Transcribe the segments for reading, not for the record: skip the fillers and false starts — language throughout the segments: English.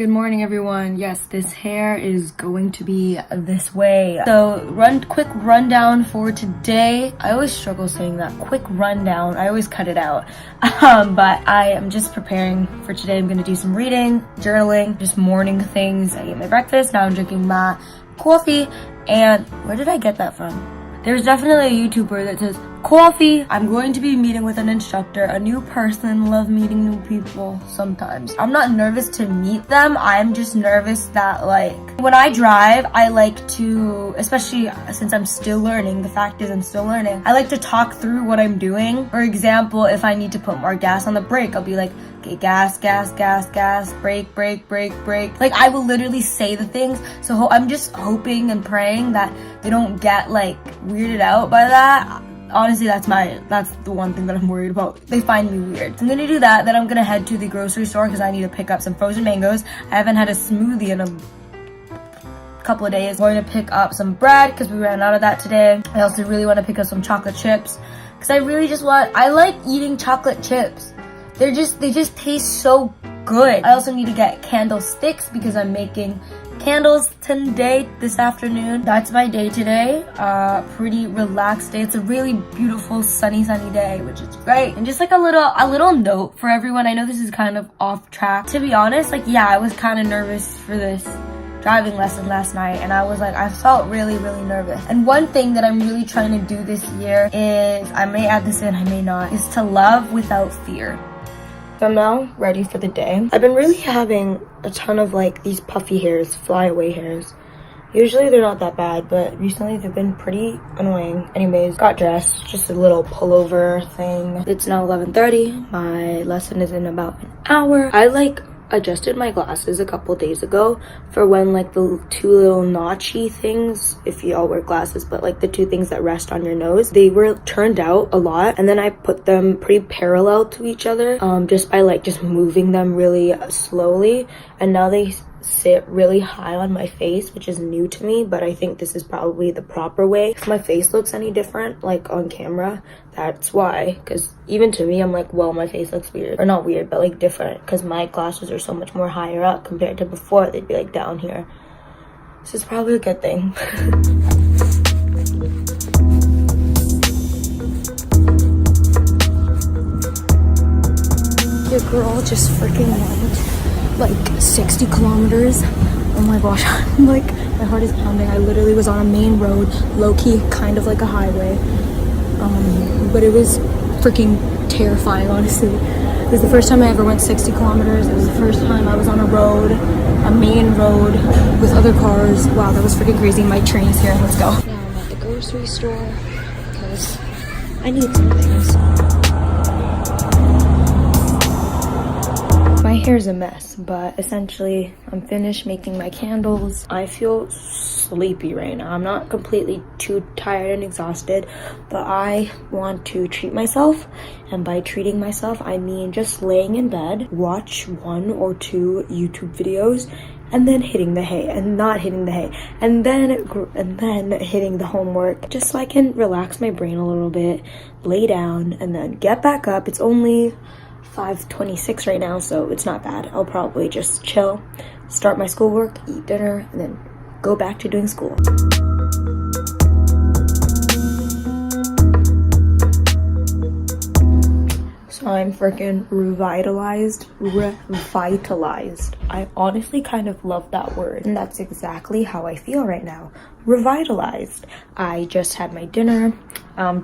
Good morning, everyone. Yes, this hair is going to be this way. So, quick rundown for today. I always struggle saying that. Quick rundown. I always cut it out. But I am just preparing for today. I'm gonna do some reading, journaling, just morning things. I ate my breakfast. Now I'm drinking my coffee. And where did I get that from? There's definitely a YouTuber that says, coffee. I'm going to be meeting with an instructor, a new person. Love meeting new people sometimes. I'm not nervous to meet them. I'm just nervous that, like, when I drive, I like to, especially since I'm still learning, the fact is I'm still learning, I like to talk through what I'm doing. For example, if I need to put more gas on the brake, I'll be like, okay, gas, brake. Like, I will literally say the things. So I'm just hoping and praying that they don't get, like, weirded out by that. Honestly, that's the one thing that I'm worried about. They find me weird. So I'm gonna do that. Then I'm gonna head to the grocery store because I need to pick up some frozen mangoes. I haven't had a smoothie in a couple of days. I'm going to pick up some bread because we ran out of that today. I also really want to pick up some chocolate chips because I like eating chocolate chips. They just taste so good. I also need to get candlesticks because I'm making candles today, this afternoon. That's my day today. Pretty relaxed day. It's a really beautiful sunny day, which is great. And just like a little note for everyone. I know this is kind of off track. To be honest, like, yeah, I was kind of nervous for this driving lesson last night, and I felt really nervous. And one thing that I'm really trying to do this year is, I may add this in, I may not, is to love without fear. So I'm now ready for the day. I've been really having a ton of, like, these puffy hairs, flyaway hairs. Usually they're not that bad, but recently they've been pretty annoying. Anyways, got dressed, just a little pullover thing. It's now 11:30. My lesson is in about an hour. I adjusted my glasses a couple days ago for when, like, the two little notchy things, if you all wear glasses, but like the two things that rest on your nose, they were turned out a lot, and then I put them pretty parallel to each other just by just moving them really slowly, and now they sit really high on my face, which is new to me, but I think this is probably the proper way. If my face looks any different, like, on camera, that's why, because even to me, I'm like, well, my face looks weird, or not weird, but like different, because my glasses are so much more higher up compared to before. They'd be like down here. This is probably a good thing. Your girl just freaking went like 60 kilometers. Oh my gosh, I'm like, my heart is pounding. I literally was on a main road, low-key, kind of like a highway, but it was freaking terrifying, honestly. It was the first time I ever went 60 kilometers. It was the first time I was on a road, a main road with other cars. Wow, that was freaking crazy. My train is here. Let's go. Now I'm at the grocery store because I need some things. My hair's a mess, but essentially I'm finished making my candles. I feel sleepy right now. I'm not completely too tired and exhausted, but I want to treat myself. And by treating myself, I mean just laying in bed, watch 1 or 2 YouTube videos, and then hitting the hay, and not hitting the hay, and then hitting the homework, just so I can relax my brain a little bit, lay down, and then get back up. It's only 5:26 right now, so it's not bad. I'll probably just chill, start my schoolwork, eat dinner, and then go back to doing school. So I'm freaking revitalized. I honestly kind of love that word, and that's exactly how I feel right now. Revitalized. I just had my dinner,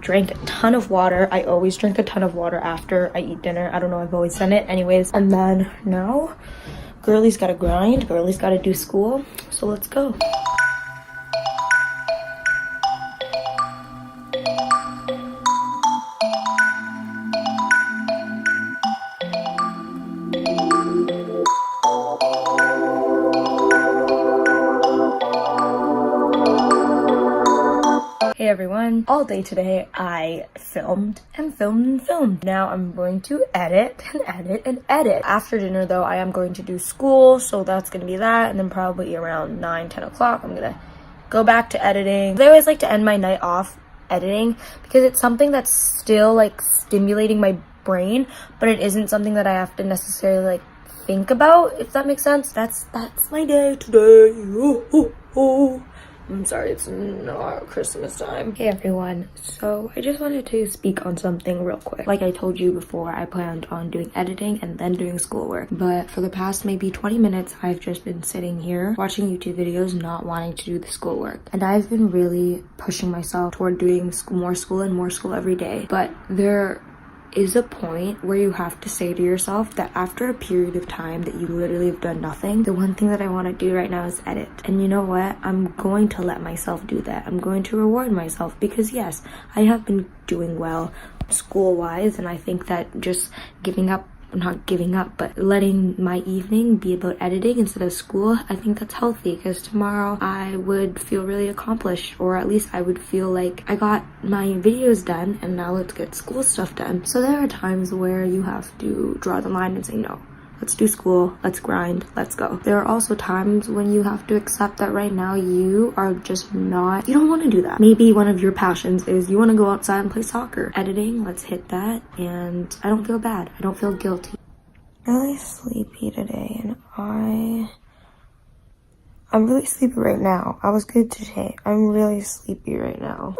drank a ton of water. I always drink a ton of water after I eat dinner. I don't know, I've always done it. Anyways, and then now, girlie's gotta grind, girlie's gotta do school, so let's go. Hey everyone, all day today I filmed. Now I'm going to edit. After dinner though, I am going to do school, so that's gonna be that, and then probably around 9-10 o'clock I'm gonna go back to editing. I always like to end my night off editing because it's something that's still like stimulating my brain, but it isn't something that I have to necessarily like think about, if that makes sense. That's my day today. I'm sorry, it's not Christmas time. Hey everyone, so I just wanted to speak on something real quick. Like I told you before, I planned on doing editing and then doing schoolwork, but for the past maybe 20 minutes I've just been sitting here watching YouTube videos, not wanting to do the schoolwork. And I've been really pushing myself toward doing more school and more school every day, but there is a point where you have to say to yourself that after a period of time that you literally have done nothing, the one thing that I want to do right now is edit. And you know what? I'm going to let myself do that. I'm going to reward myself because yes, I have been doing well school-wise, and I think that just not giving up, but letting my evening be about editing instead of school, I think that's healthy, because tomorrow I would feel really accomplished, or at least I would feel like I got my videos done and now let's get school stuff done. So there are times where you have to draw the line and say no. Let's do school, let's grind, let's go. There are also times when you have to accept that right now you are just not, you don't want to do that. Maybe one of your passions is you want to go outside and play soccer. Editing, let's hit that, and I don't feel bad. I don't feel guilty. I'm really sleepy today, and I'm really sleepy right now. I was good today. I'm really sleepy right now.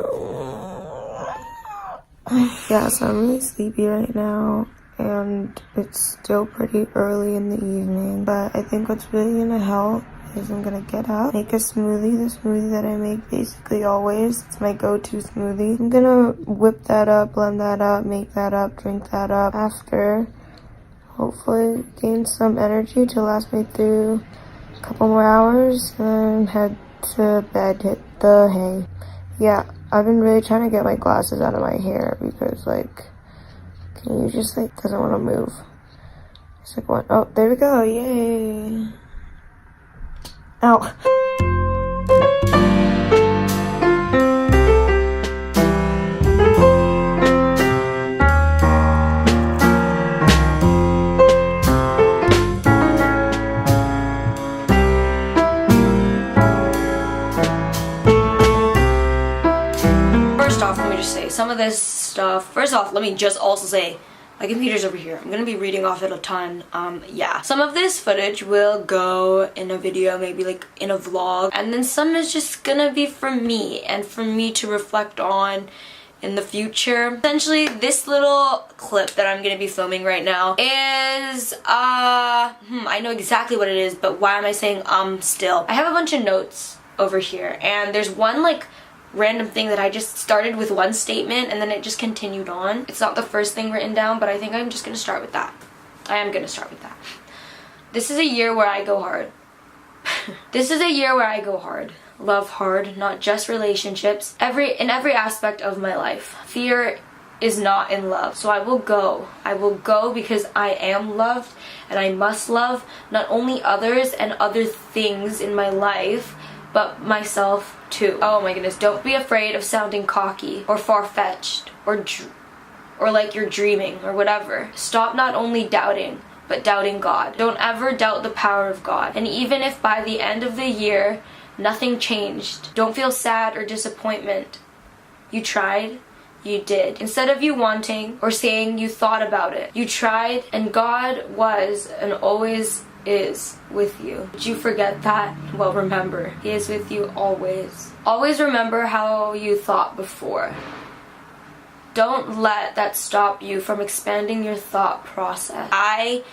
Yeah, so I'm really sleepy right now. And it's still pretty early in the evening, but I think what's really gonna help is I'm gonna get up, make a smoothie, the smoothie that I make basically always. It's my go-to smoothie. I'm gonna whip that up, blend that up, make that up, drink that up. After, hopefully gain some energy to last me through a couple more hours and head to bed, hit the hay. Yeah, I've been really trying to get my glasses out of my hair because you just doesn't want to move. It's like one. Oh, there we go. Yay. Ow. First off, let me just say some of this stuff. First off, let me just also say my computer's over here. I'm gonna be reading off it a ton. Yeah. Some of this footage will go in a video, maybe like in a vlog, and then some is just gonna be for me and for me to reflect on in the future. Essentially, this little clip that I'm gonna be filming right now is I know exactly what it is, but why am I saying still? I have a bunch of notes over here, and there's one random thing that I just started with one statement and then it just continued on. It's not the first thing written down, but I think I'm just gonna start with that. I am gonna start with that. This is a year where I go hard. This is a year where I go hard. Love hard, not just relationships. In every aspect of my life. Fear is not in love. So I will go. I will go because I am loved and I must love not only others and other things in my life, but myself too. Oh my goodness, don't be afraid of sounding cocky or far-fetched or like you're dreaming or whatever. Stop not only doubting, but doubting God. Don't ever doubt the power of God. And even if by the end of the year, nothing changed, don't feel sad or disappointment. You tried, you did. Instead of you wanting or saying you thought about it, you tried, and God was and always is with you. Did you forget that? Well, remember, He is with you always. Always remember how you thought before. Don't let that stop you from expanding your thought process. I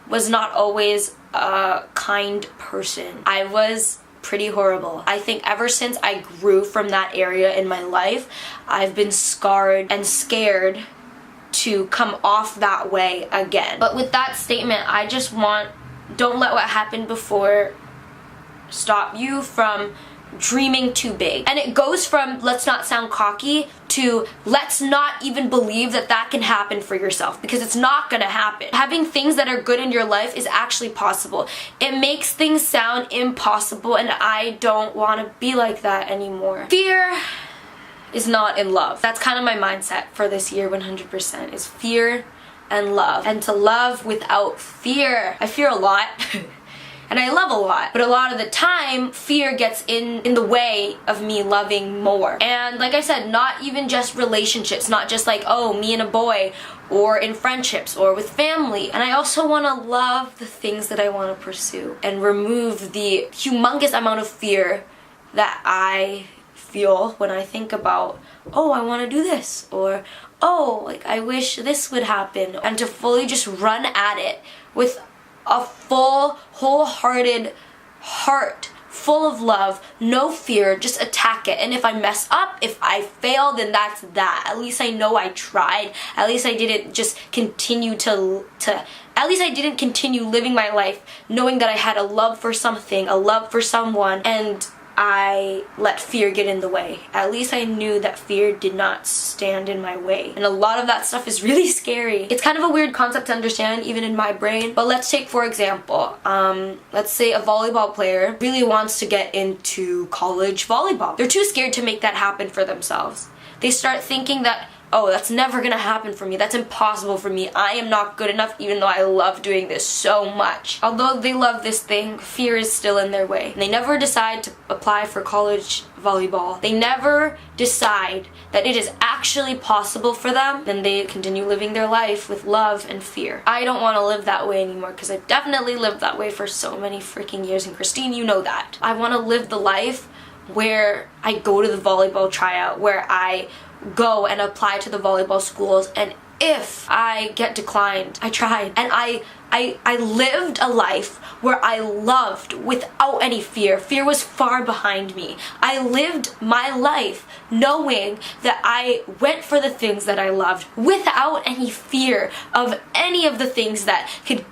was not always a kind person. I was pretty horrible. I think ever since I grew from that area in my life, I've been scarred and scared to come off that way again. But with that statement, I just want, don't let what happened before stop you from dreaming too big. And it goes from let's not sound cocky to let's not even believe that that can happen for yourself, because it's not gonna happen. Having things that are good in your life is actually possible. It makes things sound impossible, and I don't want to be like that anymore. Fear is not in love. That's kind of my mindset for this year 100%, is fear and love, and to love without fear. I fear a lot. and I love a lot. But a lot of the time, fear gets in the way of me loving more. And like I said, not even just relationships, not just like, oh, me and a boy, or in friendships, or with family. And I also want to love the things that I want to pursue and remove the humongous amount of fear that I feel when I think about, oh, I want to do this, or oh, like I wish this would happen, and to fully just run at it with a full, wholehearted heart full of love, no fear, just attack it. And if I mess up, if I fail, then that's that. At least I know I tried. At least I didn't just continue at least I didn't continue living my life knowing that I had a love for something, a love for someone, and I let fear get in the way. At least I knew that fear did not stand in my way. And a lot of that stuff is really scary. It's kind of a weird concept to understand, even in my brain. But let's take, for example, let's say a volleyball player really wants to get into college volleyball. They're too scared to make that happen for themselves. They start thinking that, oh, that's never gonna happen for me. That's impossible for me. I am not good enough, even though I love doing this so much. Although they love this thing, fear is still in their way. And they never decide to apply for college volleyball. They never decide that it is actually possible for them. Then they continue living their life with love and fear. I don't want to live that way anymore, because I've definitely lived that way for so many freaking years. And Christine, you know that. I want to live the life where I go to the volleyball tryout, where I go and apply to the volleyball schools, and if I get declined, I tried, and I lived a life where I loved without any fear. Fear was far behind me. I lived my life knowing that I went for the things that I loved without any fear of any of the things that could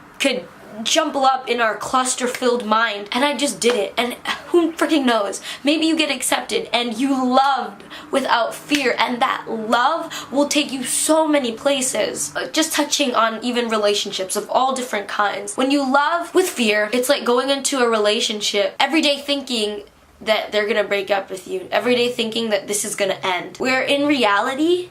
jumble up in our cluster-filled mind, and I just did it. And who freaking knows, maybe you get accepted and you loved without fear, and that love will take you so many places. Just touching on even relationships of all different kinds. When you love with fear, it's like going into a relationship every day thinking that they're gonna break up with you, every day thinking that this is gonna end. Where in reality,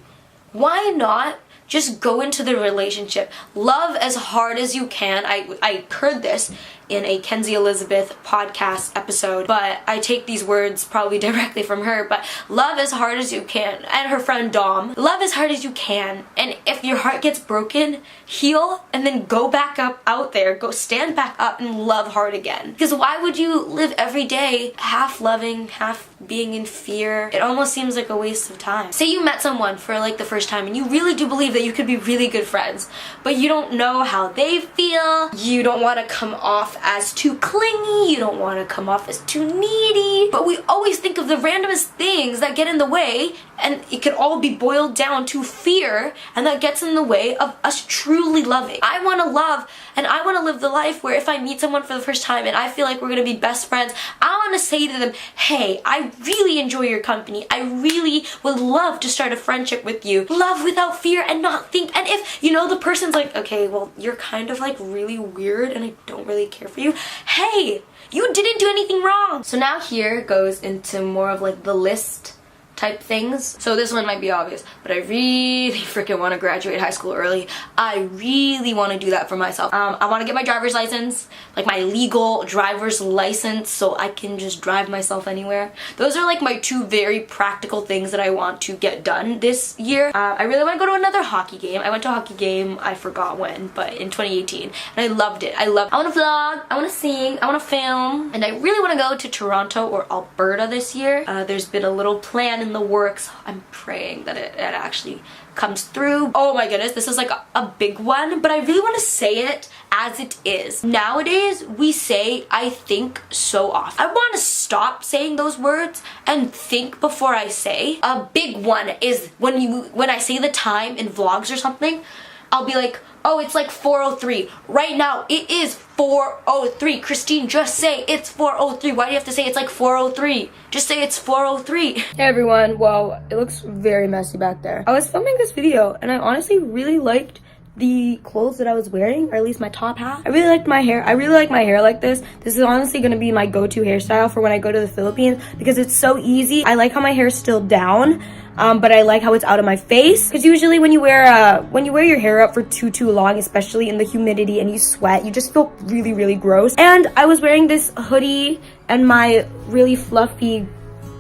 why not just go into the relationship? Love as hard as you can. I heard this in a Kenzie Elizabeth podcast episode, but I take these words probably directly from her. But love as hard as you can, and her friend Dom. Love as hard as you can, and if your heart gets broken, heal, and then go back up out there, go stand back up and love hard again. Because why would you live every day half loving, half being in fear? It almost seems like a waste of time. Say you met someone for like the first time, and you really do believe that you could be really good friends, but you don't know how they feel. You don't want to come off as too clingy, you don't want to come off as too needy, but we always think of the randomest things that get in the way, and it could all be boiled down to fear, and that gets in the way of us truly loving. I want to love, and I want to live the life where if I meet someone for the first time and I feel like we're going to be best friends, I want to say to them, hey, I really enjoy your company, I really would love to start a friendship with you. Love without fear and not think, and if, you know, the person's like, okay, well, you're kind of like really weird and I don't really care for you, hey, you didn't do anything wrong. So now here goes into more of like the list type things. So this one might be obvious, but I really freaking want to graduate high school early. I really want to do that for myself. I want to get my driver's license, like my legal driver's license, so I can just drive myself anywhere. Those are like my two very practical things that I want to get done this year. I really want to go to another hockey game. I went to a hockey game, I forgot when, but in 2018, and I loved it. I want to vlog, I want to sing, I want to film, and I really want to go to Toronto or Alberta this year. There's been a little plan in the works. I'm praying that it actually comes through. Oh my goodness, this is like a big one, but I really want to say it as it is. Nowadays, we say I think so often. I want to stop saying those words and think before I say. A big one is when I say the time in vlogs or something, I'll be like, oh, it's like 4:03. Right now, it is 4:03. Christine, just say it's 4:03. Why do you have to say it's like 4:03? Just say it's 4:03. Hey everyone, well, it looks very messy back there. I was filming this video and I honestly really liked the clothes that I was wearing, or at least my top half. I really liked my hair. I really like my hair like this. This is honestly gonna be my go-to hairstyle for when I go to the Philippines because it's so easy. I like how my hair is still down, but I like how it's out of my face. Because usually when you wear your hair up for too long, especially in the humidity and you sweat, you just feel really, really gross. And I was wearing this hoodie and my really fluffy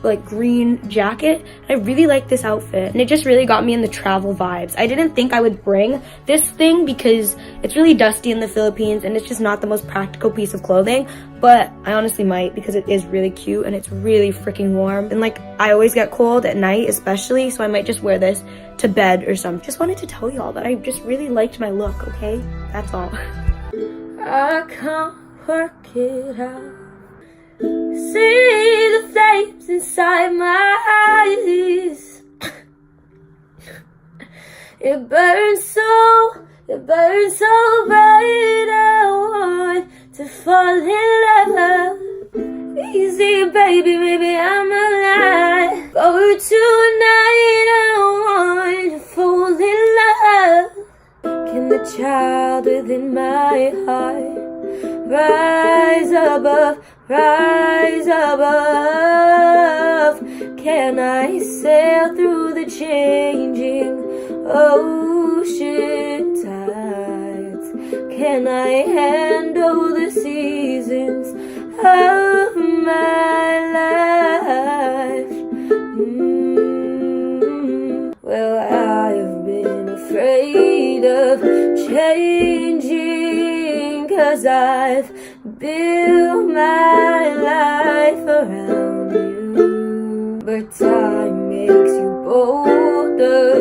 like green jacket. I really like this outfit and it just really got me in the travel vibes. I didn't think I would bring this thing because it's really dusty in the Philippines and it's just not the most practical piece of clothing, but I honestly might because it is really cute and it's really freaking warm, and like I always get cold at night especially, so I might just wear this to bed or something. Just wanted to tell y'all that I just really liked my look, okay? That's all. I can't work it out. See the flames inside my eyes. It burns so bright. I want to fall in love. Easy, baby, I'm alive. For tonight, I want to fall in love. Can the child within my heart rise above, rise above? Can I sail through the changing ocean tides? Can I handle the seasons of my life? Well, I've been afraid of changing, 'cause I've built my life around you. But time makes you bolder.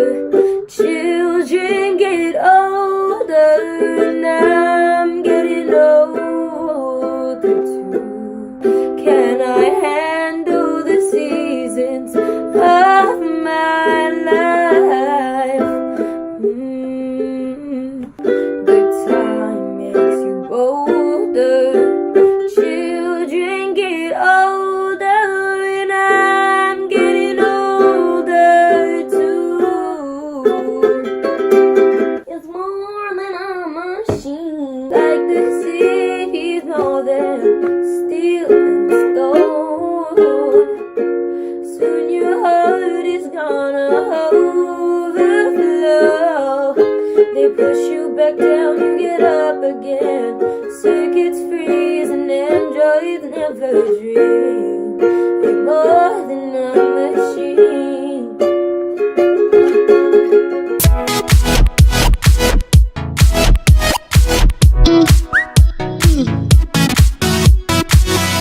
Children get older, and I'm getting older too. Can I handle the seasons of my life? But time makes you bolder. Children get older, and I'm getting older too. It's more than a machine, like the city's more than steel and stone. Soon your heart is gonna overflow. They push you back down, you get up again. Circuits freeze and androids never dream anymore.